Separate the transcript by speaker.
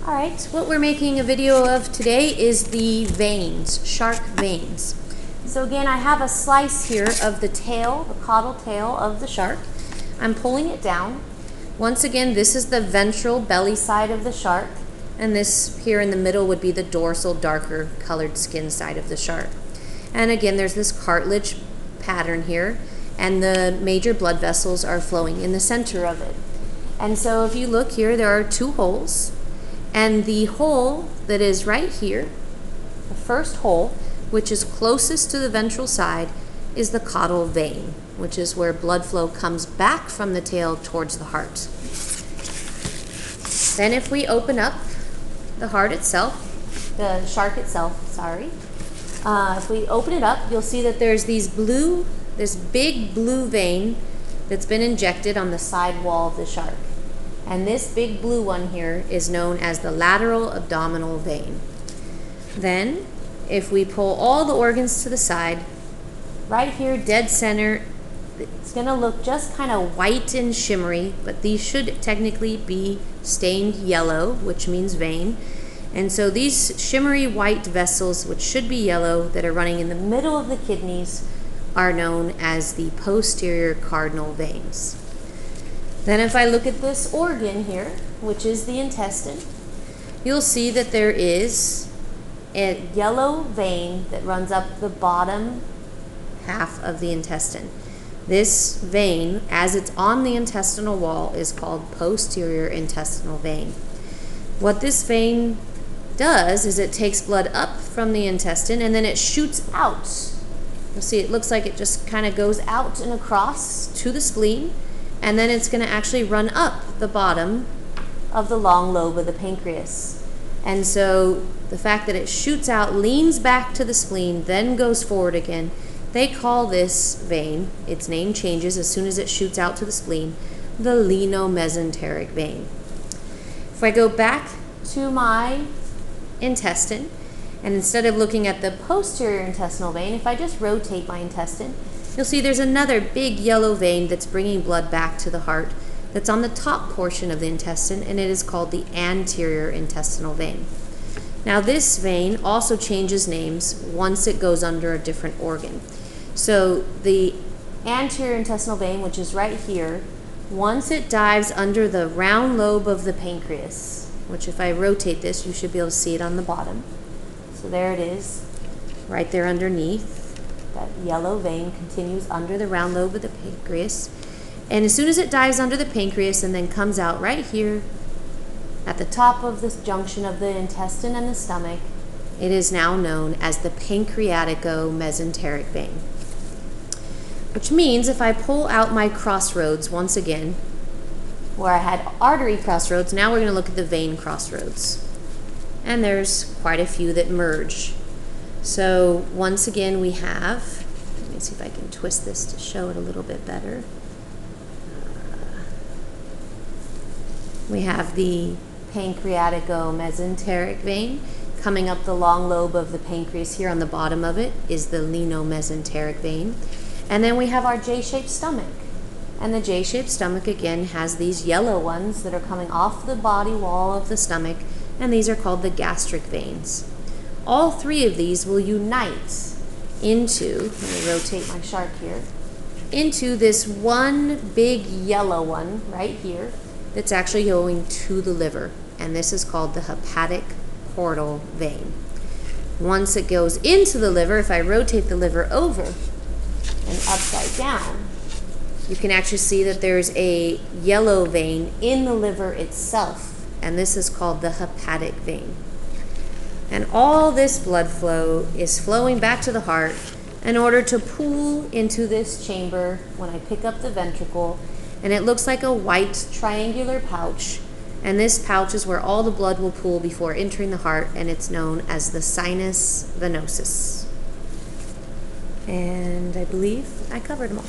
Speaker 1: Alright, what we're making a video of today is the veins, shark veins. So again, I have a slice here of the tail, the caudal tail of the shark. I'm pulling it down. Once again, this is the ventral belly side of the shark, and this here in the middle would be the dorsal, darker colored skin side of the shark. And again, there's this cartilage pattern here, and the major blood vessels are flowing in the center of it. And so if you look here, there are two holes. And the hole that is right here, the first hole, which is closest to the ventral side, is the caudal vein, which is where blood flow comes back from the tail towards the heart. Then if we open up the heart itself, the shark itself, sorry, if we open it up, you'll see that there's this big blue vein that's been injected on the side wall of the shark. And this big blue one here is known as the lateral abdominal vein. Then, if we pull all the organs to the side, right here, dead center, it's going to look just kind of white and shimmery, but these should technically be stained yellow, which means vein. And so these shimmery white vessels, which should be yellow, that are running in the middle of the kidneys, are known as the posterior cardinal veins. Then if I look at this organ here, which is the intestine, you'll see that there is a yellow vein that runs up the bottom half of the intestine. This vein, as it's on the intestinal wall, is called posterior intestinal vein. What this vein does is it takes blood up from the intestine and then it shoots out. You'll see it looks like it just kind of goes out and across to the spleen. And then it's going to actually run up the bottom of the long lobe of the pancreas. And so the fact that it shoots out, leans back to the spleen, then goes forward again, they call this vein, its name changes as soon as it shoots out to the spleen, the lienomesenteric vein. If I go back to my intestine, and instead of looking at the posterior intestinal vein, if I just rotate my intestine, you'll see there's another big yellow vein that's bringing blood back to the heart that's on the top portion of the intestine, and it is called the anterior intestinal vein. Now this vein also changes names once it goes under a different organ. So the anterior intestinal vein, which is right here, once it dives under the round lobe of the pancreas, which if I rotate this, you should be able to see it on the bottom. So there it is, right there underneath. That yellow vein continues under the round lobe of the pancreas. And as soon as it dives under the pancreas and then comes out right here at the top of this junction of the intestine and the stomach, it is now known as the pancreatico-mesenteric vein. Which means if I pull out my crossroads once again, where I had artery crossroads, now we're going to look at the vein crossroads. And there's quite a few that merge. So once again we have, let me see if I can twist this to show it a little bit better. We have the pancreatico-mesenteric vein coming up the long lobe of the pancreas. Here on the bottom of it is the lienomesenteric vein. And then we have our J-shaped stomach. And the J-shaped stomach again has these yellow ones that are coming off the body wall of the stomach, and these are called the gastric veins. All three of these will unite into, let me rotate my shark here, into this one big yellow one right here that's actually going to the liver. And this is called the hepatic portal vein. Once it goes into the liver, if I rotate the liver over and upside down, you can actually see that there's a yellow vein in the liver itself. And this is called the hepatic vein. And all this blood flow is flowing back to the heart in order to pool into this chamber when I pick up the ventricle. And it looks like a white triangular pouch. And this pouch is where all the blood will pool before entering the heart, and it's known as the sinus venosus. And I believe I covered them all.